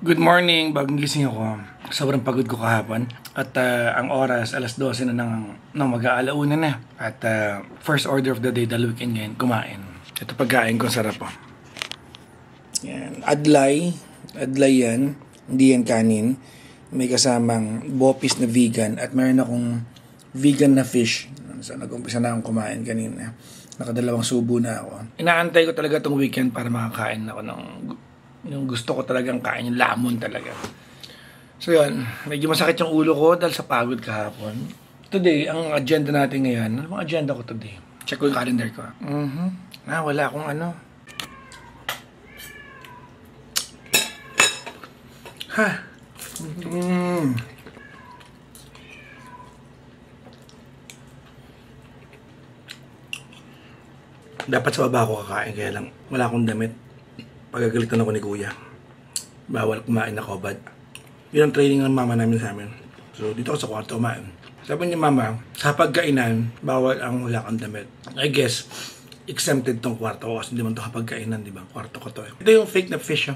Good morning, bagong gising ako. Sobrang pagod ko kahapon. At ang oras, alas 12 na ng mag-aalauna na. At first order of the day, dahil weekend ngayon, kumain. Ito pagkain ko, sarap po. Yan. Adlay yan. Hindi yan kanin. May kasamang bopis na vegan. At mayroon akong vegan na fish. So, nag-umpisa na akong kumain kanina. Nakadalawang subo na ako. Inaantay ko talaga itong weekend para makakain ako ng yung gusto ko talagang kain, yung lamon talaga. So yun, medyo masakit yung ulo ko dahil sa pagod kahapon. Today, ang agenda natin ngayon, ano bang agenda ko today? Check ko yung calendar ko. Wala akong ano. Dapat sa baba ako kakain, kaya lang wala akong damit. Pagagalitan ako ni Kuya. Bawal kumain na kobad. Yun ang training ng mama namin sa amin. So, dito ako sa kwarto kumain. Sabi niya, mama, sa pagkainan, bawal ang wala kang damit. I guess, exempted tong kwarto ko kasi hindi man ito kapagkainan, di ba? Kwarto ko to. Ito yung fake na fish.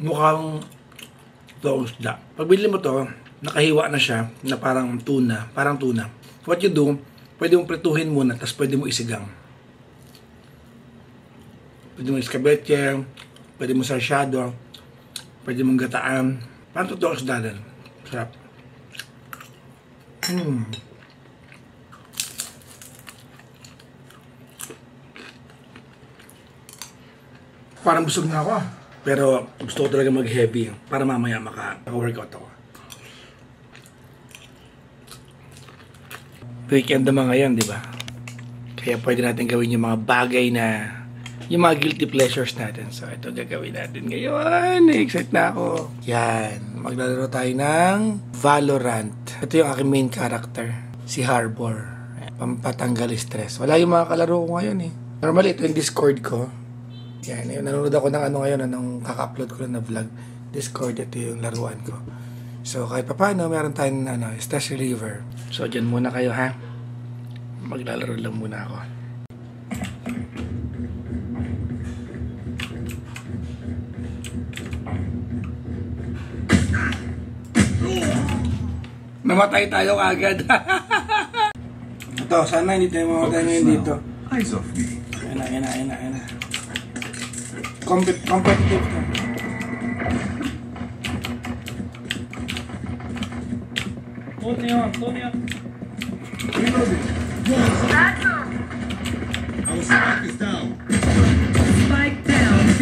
Mukhang isda. Pag bili mo to, nakahiwa na siya na parang tuna. What you do, pwede mong prituhin muna, tapos pwede mo isigang. Pwede mong iskabetje, pwede mong sarsyado, pwede mong gataan. Parang totoo sa dalan. Sarap. Parang busog na ako. Pero gusto ko talaga mag-heavy para mamaya maka-workout ako. Weekend naman ngayon, di ba? Kaya pwede natin gawin yung mga bagay na yung mga guilty pleasures natin. So, ito gagawin natin ngayon. Excited na ako. Yan. Maglalaro tayo ng Valorant. Ito yung aking main character. Si Harbor. Pampatanggal stress. Wala yung mga kalaro ko ngayon eh. Normally, ito yung Discord ko. Yan. Nanonood ako ng ano ngayon. Anong kaka-upload ko na vlog. Discord, ito yung laruan ko. So, kahit pa paano, meron tayong stress reliever. So, dyan muna kayo ha. Maglalaro lang muna ako. Namatay tayo agad. Ito, sana hindi tayo mamatay ngayon dito. Eyes off me. Ayan na. Competitive to. Tony up. Reloading. Our spike is down. Spike down, B.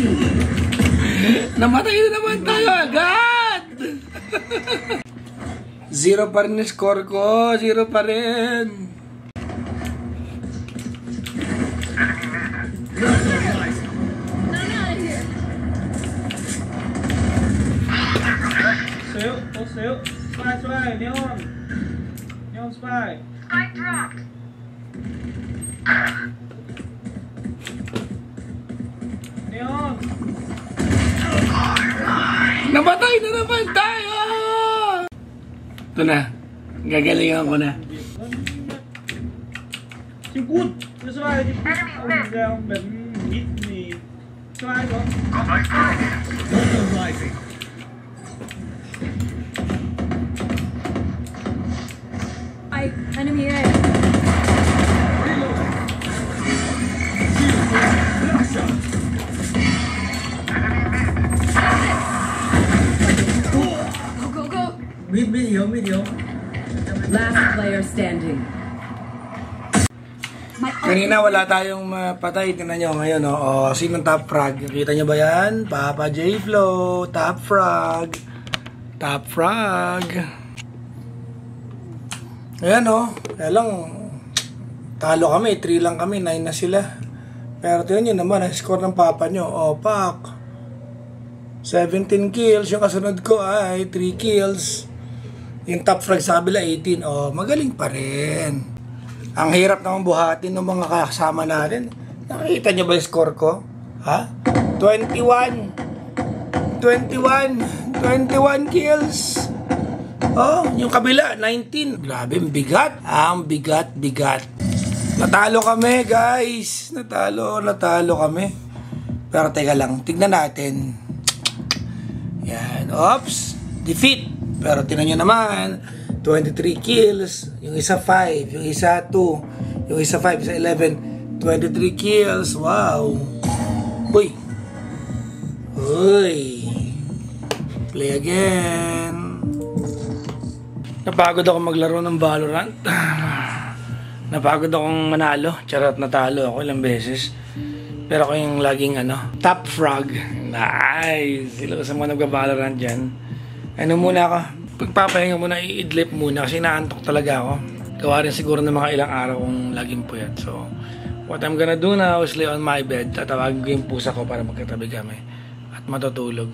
Namatay na naman tayo agad. 0 pa rin yung score ko. 0 pa rin. Sail. Spy. Neon spy. Spike dropped. Neon. Namatay na naman tayo. Ito na. Gagalingan ko na. Chim cút. Nó spy. Ra bên hit thì spy rồi. Rising. Enemy A. Go. Medium. Last player standing. Kanina wala tayong mapatay. Tingnan nyo ngayon. Sinong top frag? Kita nyo ba yan? Papa J Flow. Top frag. Ayan kaya lang talo kami, 3 lang kami, 9 na sila. Pero tingnan nyo naman, ang score ng papa nyo, pak 17 kills, yung kasunod ko ay 3 kills. Yung top frag sa kabila 18, magaling pa rin. Ang hirap naman buhatin ng mga kasama natin. Nakita nyo ba yung score ko? 21 kills. Yung kabila, 19. Grabe, ang bigat. Natalo kami, guys. Natalo kami. Pero teka lang, tignan natin. Oops! Defeat! Pero tinan nyo naman, 23 kills, yung isa 5, yung isa 2, yung isa 5, isa 11, 23 kills, wow! Uy! Uy! Play again! Napagod ako maglaro ng Valorant. Napagod akong manalo. Charot, natalo ako ilang beses. Pero ako yung laging top frog. Nice! Sila sa mga nagba-Valorant dyan. Ano muna ako? Pagpapahinga muna, i-idlip muna kasi naantok talaga ako. Gawa rin siguro ng mga ilang araw kong laging puyat. So, what I'm gonna do now is lay on my bed. Tatawagin ko yung pusa ko para magkatabi kami. At matutulog.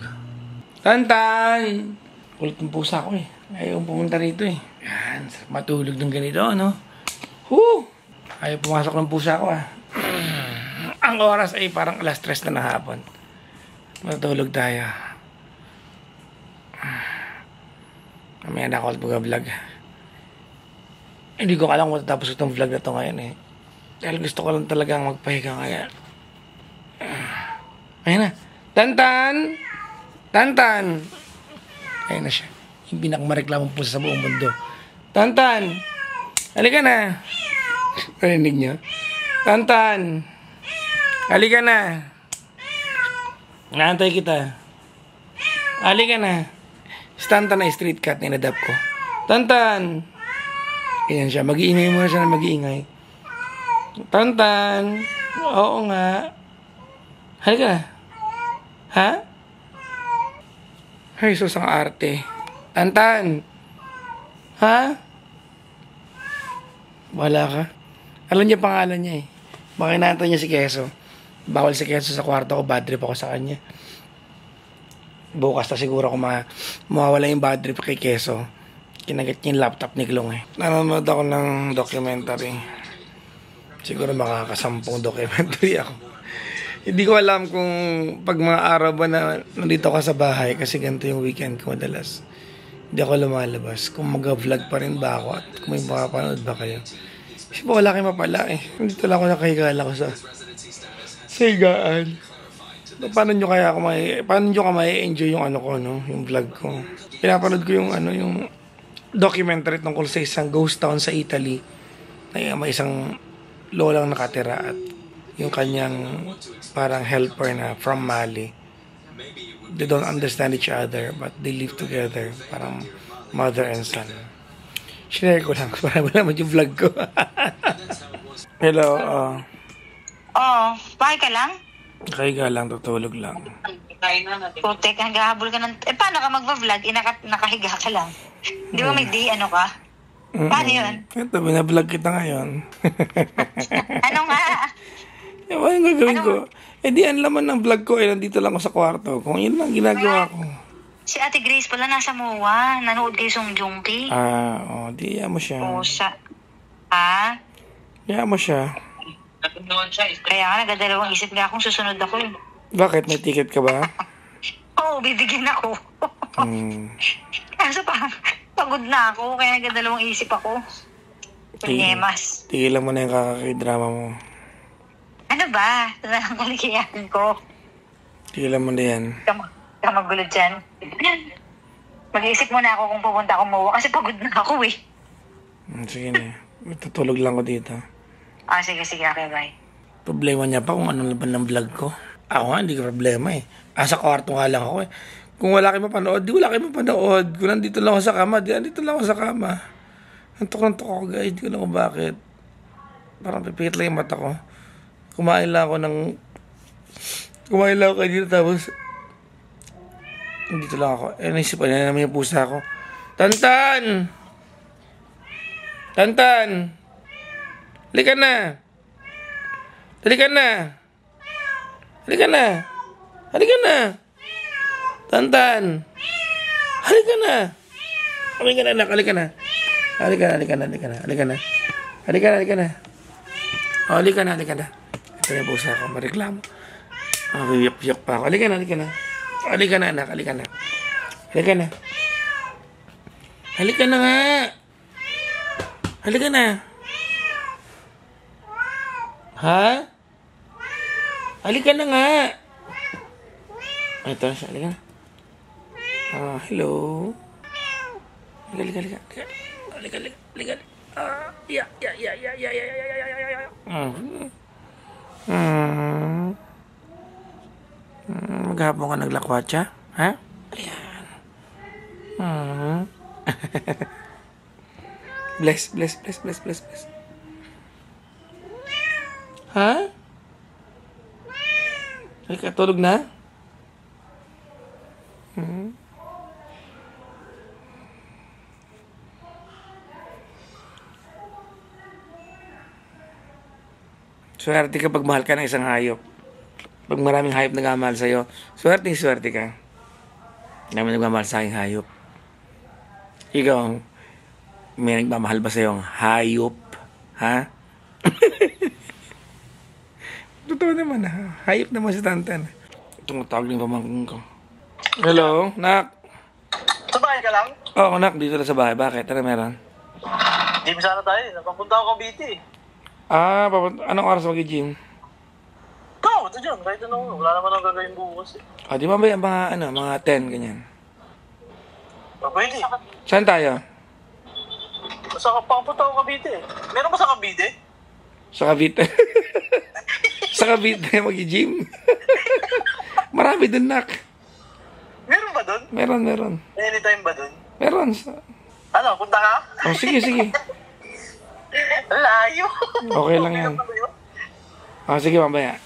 Tantan! Kulit ng pusa ko eh. Ayaw pumunta rito eh. Yan, sarap matulog ng ganito, no? Woo! Ayaw pumasok ng pusa ko ah. Ang oras ay parang alas 3 na hapon. Matulog tayo. Mamaya na ako mag-vlog. Hindi ko alam kung tatapos itong vlog na ito ngayon eh. Dahil gusto ko lang talagang magpahinga kaya. Ayan na. Tantan! Tantan! Ayan na siya. Yung pinakamareklamong pusa sa buong mundo. Tantan! Halika na! Parinig niyo? Tantan! Halika na! Naantay kita. Halika na! Si Tantan na street cat, ninadap ko. Tantan! Ayan siya. Mag-iingay muna siya na mag-iingay. Tantan! Oo nga. Halika na. Ha? Ay, sus ang arte. Tantan! Ha? Wala ka? Alam niya pangalan niya eh. Baka inaantay niya si Keso. Bawal si Keso sa kwarto ko. Bad trip ako sa kanya. Bukas na siguro ako mawawala yung bad trip kay Keso. Kinagat niya yung laptop ni Glong eh. Nanonood ako ng documentary. Siguro makakasampung documentary ako. Hindi ko alam kung pag mga araw ba na nandito ka sa bahay kasi ganito yung weekend ko madalas. Hindi ako lumalabas. Kung mag-vlog pa rin ba ako at kung may makapanood ba kayo. Kasi ba wala kayo mapala eh. Nandito lang ako nakahiga lang ako sa higaan. Paano nyo ka may-enjoy yung ko, no? Yung vlog ko. Pinapanood ko yung yung documentary tungkol sa isang ghost town sa Italy. Na may isang lolang nakatira at yung kanyang parang helper na from Mali. They don't understand each other but they live together. Parang mother and son. Share ko lang para malaman yung vlog ko. Hello. Bakit ka lang? Kaiga lang, tutulog lang. Putek, hanggahabol ka ng... paano ka magva-vlog? Nakahiga ka lang. Di ba may ka? Paano yun? Ito, binablog kita ngayon. Ano nga? Ano yung gagawin ko? Di ang laman ng vlog ko nandito lang ako sa kwarto. Kung yun lang ginagawa ko. Si Ate Grace pala nasa MOA. Nanood kayo Song Joong-ki. Di mo siya. Ha? Di mo siya. Kaya nga, nagadalawang isip nga akong susunod ako eh. Bakit? May ticket ka ba? Oo, bibigyan ako. Kaso pagod na ako, kaya nagadalawang isip ako. Pagnemas. Tigilan mo na yung kakaki-drama mo. Ano ba? Ito na lang kalikiyan ko. Tigilan mo na yan. Kamagulo dyan. Mag-iisip muna ako kung pupunta ako MOA kasi pagod na ako eh. Sige na. Tutulog lang ko dito. Sige, okay, bye. Problema niya pa kung ano laban ng vlog ko. Ako nga, hindi ko problema eh. Sa kwarto nga lang ako eh. Kung wala kayo mapanood, di wala kayo mapanood. Kung nandito lang ako sa kama, nandito lang ako sa kama. Antok ako guys, di ko alam kung bakit. Parang pipikit lang yung mata ko. Kumain lang ako kayo dito tapos dito lang ako. Naisipan na naman yung pusa ko. Tantan! Tantan! Halika na! Halika na! Halika na! Halika na! Tantan! Halika na! Halika na, anak! Halika na! Halika na! Halika na! Halika na! Halika na! Halika na! Halika na! Halika na! Halika na! Ito na yung pusa ko. Mareklamo. Biyak pa ako. Halika na! Halika na! Halika na, anak! Halika na! Halika na! Halika na nga! Halika na! Ha? Halika na nga! Ito na siya. Halika na. Hello. Liga. Yeah. Maghapon ka naglakwatsa? Ha? Ayan. Bless. Ha? Ay, katulog na? Swerte ka pag mahal ka ng isang hayop. Pag maraming hayop nagmamahal sa'yo, swerte ka. Dami nagmamahal sa aking hayop. Ikaw, may nagmamahal ba sa'yo ang hayop? Ha? Totoo naman ha. Hayop naman si Tantan. Itong tawag ng pamangkin ko. Hello, Nak. Sa bahay ka lang? Oo, Nak. Dito lang sa bahay. Bakit? Ano meron? Gym sana tayo. Napapunta ako Cavite. Anong oras mag-gym? Ikaw, ito dyan. Kahit ano, wala naman ang gagawin bukas eh. Di ba mga 10, ganyan? Pwede. Saan tayo? Papunta ako Cavite. Meron ba sa Cavite? Sa Cavite. Sa Cavite mag-gym. Marami dun, Nak. Meron ba dun? Meron. Anytime ba dun? Meron. Ano, punta ka? Sige. Layo. Okay lang yan. Sige, mamaya.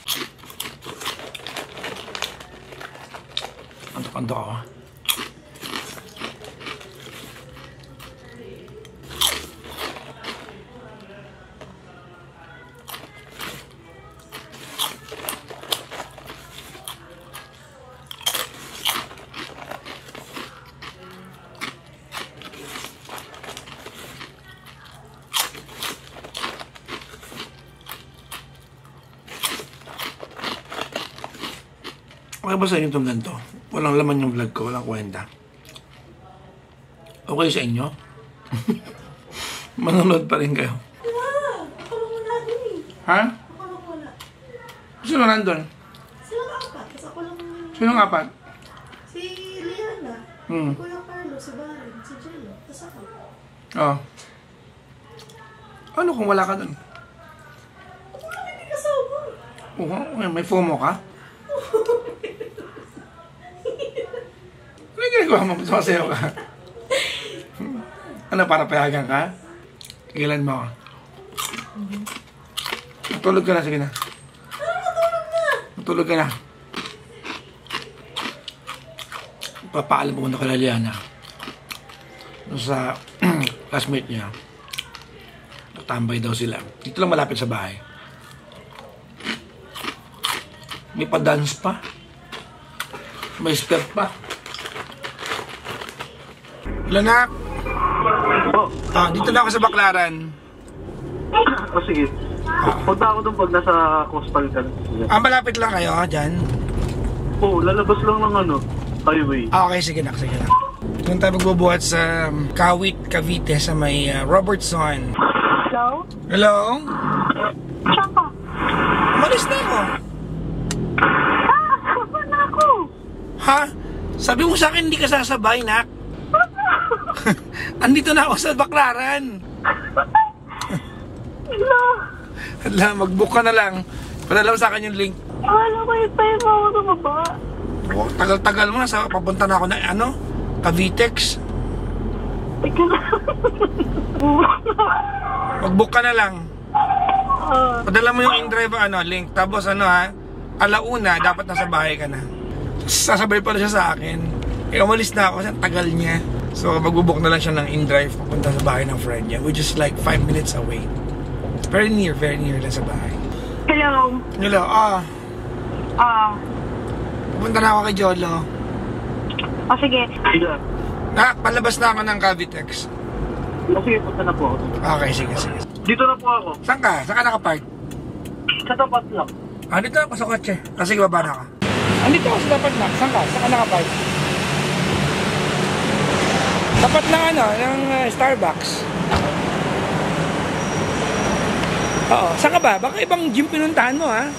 Antok ako. Okay ba sa inyo itong ganito? Walang laman yung vlog ko, walang kwenta. Okay sa inyo? Manonood pa rin kayo. Ha? Sino nandun? Silang apat, tapos ako lang. Sinong apat? Si Liana, Kuya Carlo, si Baren, si Jello, tapos ako. Oo. Ano kung wala ka dun? Hindi kasama. Okay, may FOMO ka? Ano yung ginagawa mo? Sumasayaw ka? Ano, para payagan ka? Ilan mo ako? Matulog ka na, sige na. Matulog ka na. Papaalam po na kay Liliana. Sa classmate niya. Natambay daw sila. Dito lang malapit sa bahay. May pa-dance pa. May step pa. Lanak! Dito lang ako sa Baclaran. Sige. Punta ako doon pag nasa coastal ka. Malapit lang kayo, dyan? Lalabas lang ng highway. Okay, sige na. Doon tayo magbubuhat sa Kawit, Cavite, sa may Robertson. Hello? Hello? Saan ka? Umalis na ako. Saan na ako? Ha? Sabi mo sa akin hindi ka sasabay, Nak. Andito na ako sa Baclaran. Hala, mag-book ka na lang. Padala mo sa akin yung link. Alam ko yung tayo mo ako baba. Tagal-tagal mo na. Papunta na ako na Cavitex. Teka na. Mag-book ka na lang. Padala mo yung in-drive link. Tapos alauna, dapat nasa bahay ka na. Sasabay pala siya sa akin. Umalis na ako. Tagal niya. So mag-book na lang siya ng in-drive papunta sa bahay ng friend niya, which is like 5 minutes away. Very near lang sa bahay. Hello? Hello, pupunta na ako kay Jolo. Sige. Palabas na ako ng Cavitex. Sige, punta na po ako. Okay, sige. Dito na po ako. Saan ka? Saan ka nakapark? Sa tapat lang. Dito ako sa kotse. Sige, baba na ka. Andito ako sa tapat lang. Saan ka? Saan ka nakapark? Tapat na ng Starbucks. Oo. Saan ka ba? Baka ibang gym pinuntahan mo, ha?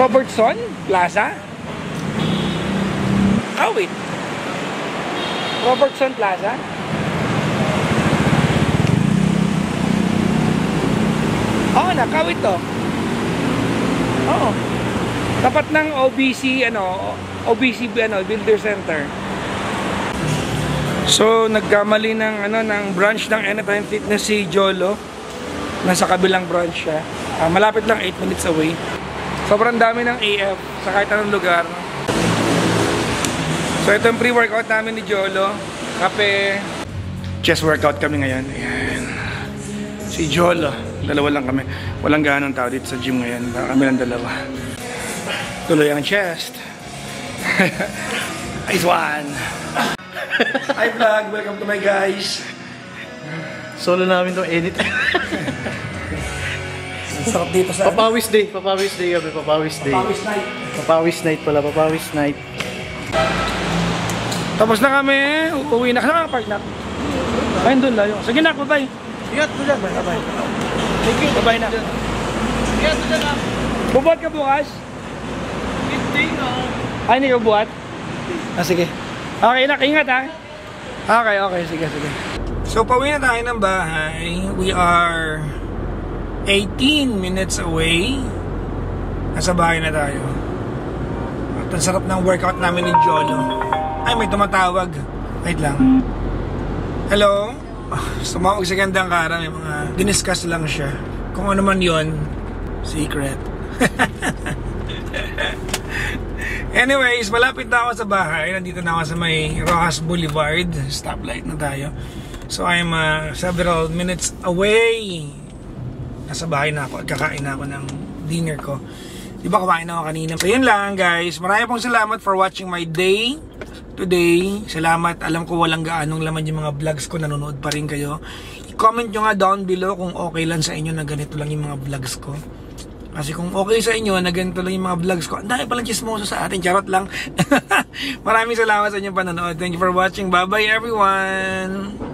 Robertson Plaza? nakawit. Robertson Plaza. Oo, nakawit to. Oo. Tapat ng OBC Builder Center. So, nagkamali ng branch ng Anytime Fitness si Jolo. Nasa kabilang branch siya. Malapit lang 8 minutes away. Sobrang dami ng AF sa kahit anong lugar. So, ito yung pre-workout namin ni Jolo. Kape. Chest workout kami ngayon. Ayan. Si Jolo. Dalawa lang kami. Walang ganong tao dito sa gym ngayon. Kami lang dalawa. Tuloy ang chest. Nice one. Hi vlog, welcome to my guys. Solo namin to anytime. Sarap dito sa Papawis day kami, papawis day. Papawis night. Papawis night pala, papawis night. Tapos na kami, uuwi na. Saan ka park na? Ayun doon layo. Sige na, bye-bye. Ingat mo dyan. Bye-bye. Thank you, bye-bye na. Ingat mo dyan ah. Bubuhat ka bukas? Hindi na. Ay, hindi ka bubuhat? Sige. Okay na, ingat ha. Okay, sige. So, pauwi na tayo ng bahay. We are 18 minutes away. Nasa bahay na tayo. At ang sarap ng workout namin ni Jolo. Ay, may tumatawag. Wait lang. Hello? Sumawag si Gandang Kara. May mga diniscuss lang siya. Kung ano man yon, secret. Anyways, malapit na ako sa bahay. Nandito na ako sa may Rojas Boulevard. Stoplight na tayo. So, I'm several minutes away. Nasa bahay na ako at kakain na ako ng dinner ko. Di ba kumain ako kanina? So, yun lang guys. Maraming pong salamat for watching my day today. Salamat. Alam ko walang gaanong laman yung mga vlogs ko. Nanonood pa rin kayo. I-comment nyo nga down below kung okay lang sa inyo na ganito lang yung mga vlogs ko. Kasi kung okay sa inyo na ganito lang yung mga vlogs ko, ang dami palang chismoso sa atin. Charot lang. Maraming salamat sa inyong panonood. Thank you for watching. Bye-bye everyone!